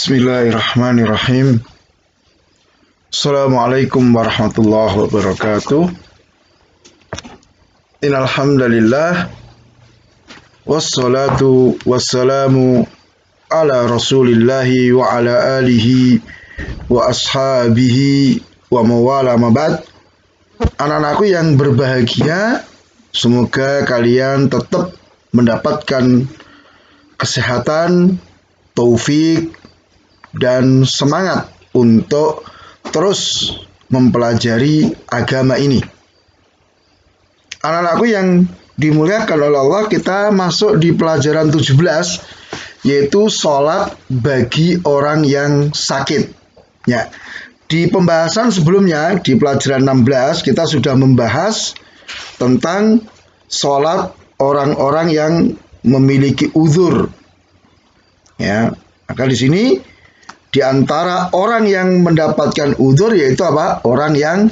Bismillahirrahmanirrahim. Assalamualaikum warahmatullahi wabarakatuh. Innal hamdalillah wassalatu wassalamu ala Rasulillah wa ala alihi wa ashabihi wa mawala mabad. Anak-anakku yang berbahagia, semoga kalian tetap mendapatkan kesehatan, taufik, dan semangat untuk terus mempelajari agama ini. Anak-anakku yang dimuliakan oleh Allah, kita masuk di pelajaran 17, yaitu sholat bagi orang yang sakit. Ya, di pembahasan sebelumnya, di pelajaran 16, kita sudah membahas tentang sholat orang-orang yang memiliki uzur. Ya, maka di sini di antara orang yang mendapatkan uzur yaitu apa? Orang yang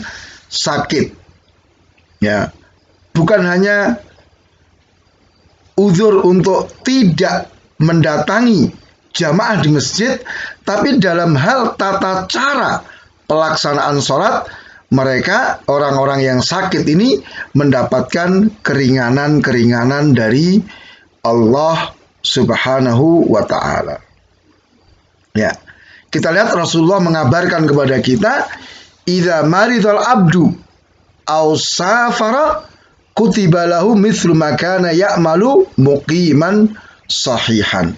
sakit. Ya. Bukan hanya uzur untuk tidak mendatangi jamaah di masjid, tapi dalam hal tata cara pelaksanaan sholat, mereka orang-orang yang sakit ini mendapatkan keringanan-keringanan dari Allah Subhanahu wa ta'ala. Ya. Kita lihat Rasulullah mengabarkan kepada kita, idza maridal abdu aw safara kutiba lahu mithlu ma kana ya'malu muqiman sahihan.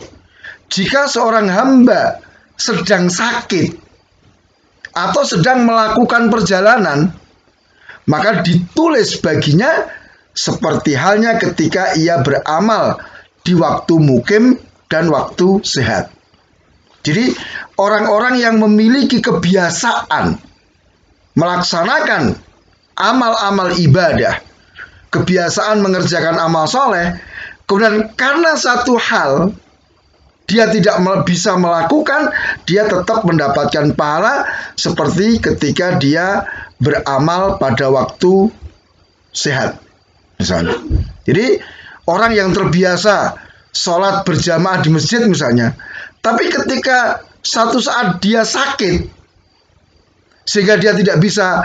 Jika seorang hamba sedang sakit atau sedang melakukan perjalanan, maka ditulis baginya seperti halnya ketika ia beramal di waktu mukim dan waktu sehat. Jadi orang-orang yang memiliki kebiasaan melaksanakan amal-amal ibadah, kebiasaan mengerjakan amal soleh, kemudian karena satu hal dia tidak bisa melakukan, dia tetap mendapatkan pahala seperti ketika dia beramal pada waktu sehat, misalnya. Jadi orang yang terbiasa sholat berjamaah di masjid misalnya, tapi ketika satu saat dia sakit sehingga dia tidak bisa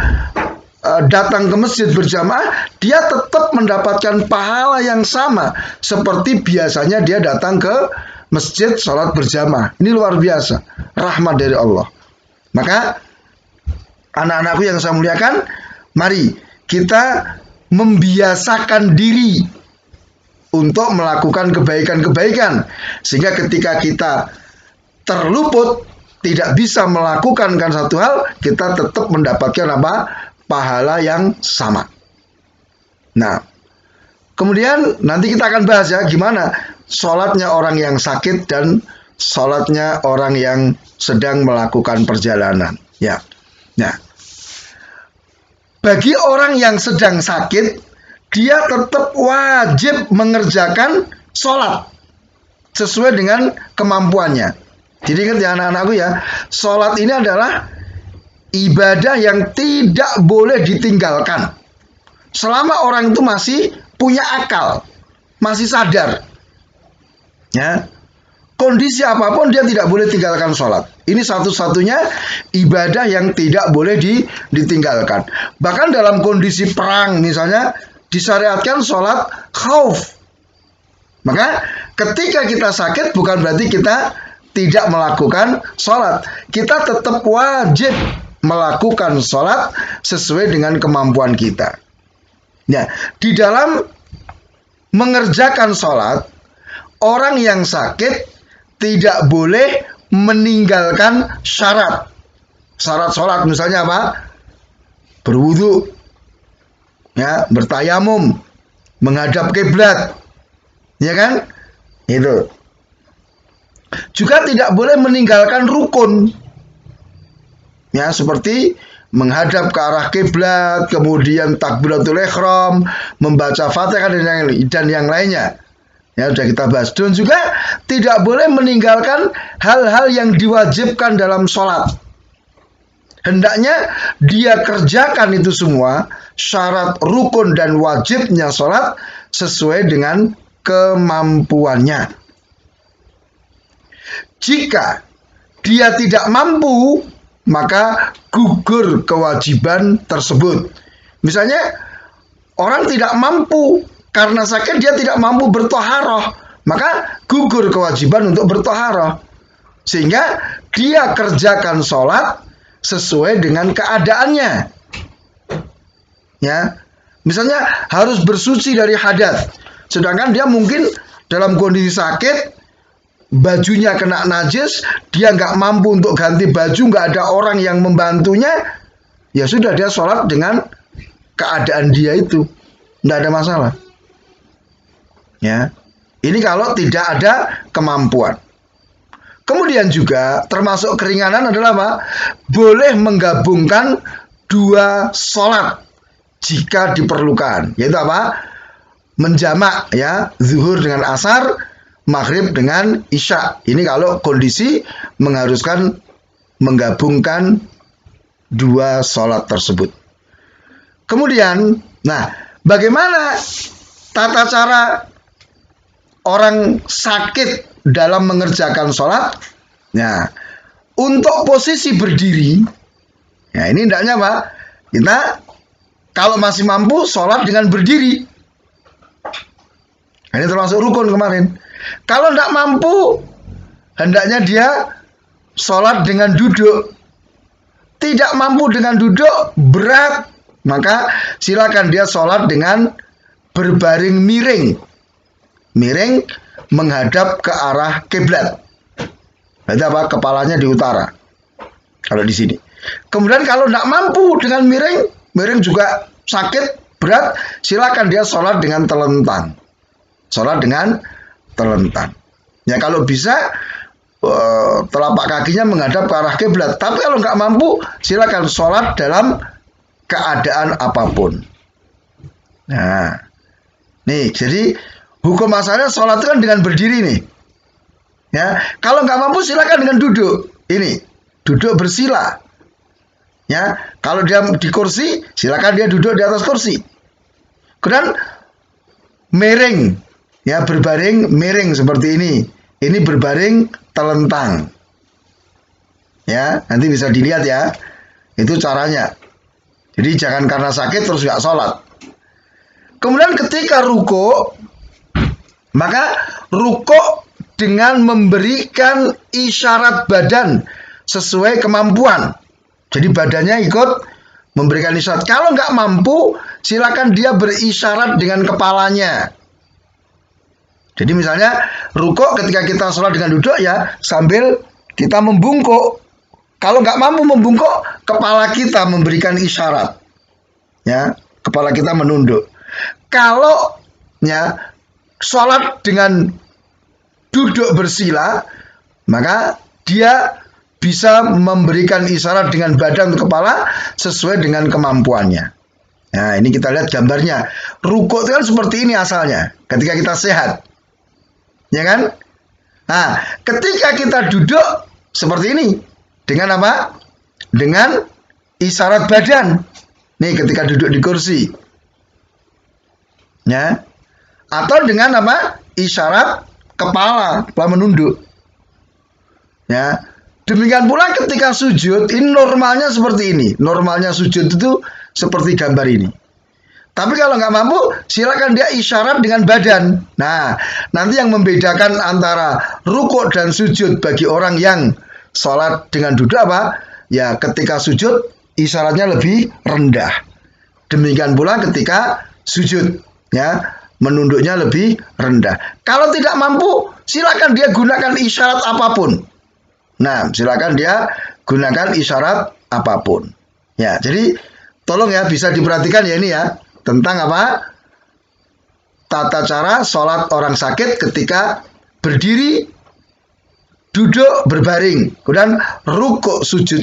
datang ke masjid berjamaah, dia tetap mendapatkan pahala yang sama seperti biasanya dia datang ke masjid sholat berjamaah. Ini luar biasa, rahmat dari Allah. Maka anak-anakku yang saya muliakan, mari kita membiasakan diri untuk melakukan kebaikan-kebaikan, sehingga ketika kita terluput, tidak bisa melakukan satu hal, kita tetap mendapatkan apa? Pahala yang sama. Nah, kemudian nanti kita akan bahas ya, gimana sholatnya orang yang sakit dan sholatnya orang yang sedang melakukan perjalanan. Ya, nah, bagi orang yang sedang sakit, dia tetap wajib mengerjakan sholat sesuai dengan kemampuannya. Jadi ingat ya anak-anakku ya, sholat ini adalah ibadah yang tidak boleh ditinggalkan selama orang itu masih punya akal, masih sadar. Ya, kondisi apapun dia tidak boleh tinggalkan sholat. Ini satu-satunya ibadah yang tidak boleh ditinggalkan. Bahkan dalam kondisi perang misalnya disyariatkan sholat khauf. Maka ketika kita sakit bukan berarti kita tidak melakukan sholat. Kita tetap wajib melakukan sholat sesuai dengan kemampuan kita. Ya, di dalam mengerjakan sholat, orang yang sakit tidak boleh meninggalkan syarat. Syarat sholat misalnya apa? Berwudu, ya, bertayamum, menghadap kiblat, ya kan? Itu. Juga tidak boleh meninggalkan rukun. Ya, seperti menghadap ke arah kiblat, kemudian takbiratul ihram, membaca Fatihah dan yang lainnya. Ya, sudah kita bahas. Dan juga tidak boleh meninggalkan hal-hal yang diwajibkan dalam sholat. Hendaknya dia kerjakan itu semua, syarat rukun dan wajibnya sholat sesuai dengan kemampuannya. Jika dia tidak mampu, maka gugur kewajiban tersebut. Misalnya orang tidak mampu karena sakit, dia tidak mampu bertoharoh, maka gugur kewajiban untuk bertoharoh. Sehingga dia kerjakan sholat sesuai dengan keadaannya. Ya, misalnya harus bersuci dari hadas, sedangkan dia mungkin dalam kondisi sakit, bajunya kena najis, dia nggak mampu untuk ganti baju, nggak ada orang yang membantunya, ya sudah dia sholat dengan keadaan dia itu, nggak ada masalah. Ya, ini kalau tidak ada kemampuan. Kemudian juga termasuk keringanan adalah apa? Boleh menggabungkan dua sholat jika diperlukan, yaitu apa? Menjamak, ya, zuhur dengan asar, maghrib dengan isya. Ini kalau kondisi mengharuskan menggabungkan dua sholat tersebut. Kemudian, nah, bagaimana tata cara orang sakit dalam mengerjakan sholat? Nah, untuk posisi berdiri, ya ini hendaknya apa? Kita kalau masih mampu sholat dengan berdiri. Ini termasuk rukun kemarin. Kalau tidak mampu, hendaknya dia sholat dengan duduk. Tidak mampu dengan duduk, berat, maka silakan dia sholat dengan berbaring miring. Miring menghadap ke arah kiblat. Berarti apa? Kepalanya di utara. Kalau di sini. Kemudian kalau tidak mampu dengan miring, miring juga sakit, berat, silakan dia sholat dengan telentang. Sholat dengan telentang. Ya kalau bisa telapak kakinya menghadap ke arah kiblat. Tapi kalau nggak mampu, silakan sholat dalam keadaan apapun. Nah, nih jadi hukum asalnya sholat itu kan dengan berdiri nih. Ya, kalau nggak mampu silakan dengan duduk. Ini duduk bersila. Ya, kalau dia di kursi, silakan dia duduk di atas kursi. Kemudian miring, ya berbaring miring seperti ini. Ini berbaring telentang. Ya, nanti bisa dilihat ya. Itu caranya. Jadi jangan karena sakit terus nggak sholat. Kemudian ketika ruko, maka ruko dengan memberikan isyarat badan sesuai kemampuan. Jadi badannya ikut memberikan isyarat. Kalau nggak mampu, silakan dia berisyarat dengan kepalanya. Jadi misalnya ruko ketika kita sholat dengan duduk ya sambil kita membungkuk. Kalau nggak mampu membungkuk, kepala kita memberikan isyarat. Ya, kepala kita menunduk. Kalau ya sholat dengan duduk bersila, maka dia bisa memberikan isyarat dengan badan untuk kepala sesuai dengan kemampuannya. Nah, ini kita lihat gambarnya. Ruko itu kan seperti ini asalnya ketika kita sehat. Ya kan? Nah, ketika kita duduk seperti ini dengan apa? Dengan isyarat badan. Nih ketika duduk di kursi. Ya. Atau dengan apa? Isyarat kepala menunduk. Ya. Demikian pula ketika sujud, ini normalnya seperti ini. Normalnya sujud itu seperti gambar ini. Tapi kalau nggak mampu, silakan dia isyarat dengan badan. Nah, nanti yang membedakan antara rukuk dan sujud bagi orang yang sholat dengan duduk apa? Ya, ketika sujud, isyaratnya lebih rendah. Demikian pula ketika sujud, ya, menunduknya lebih rendah. Kalau tidak mampu, silakan dia gunakan isyarat apapun. Nah, silakan dia gunakan isyarat apapun. Ya, jadi tolong ya bisa diperhatikan ya ini ya. Tentang apa? Tata cara sholat orang sakit ketika berdiri, duduk, berbaring. Kemudian rukuk sujud.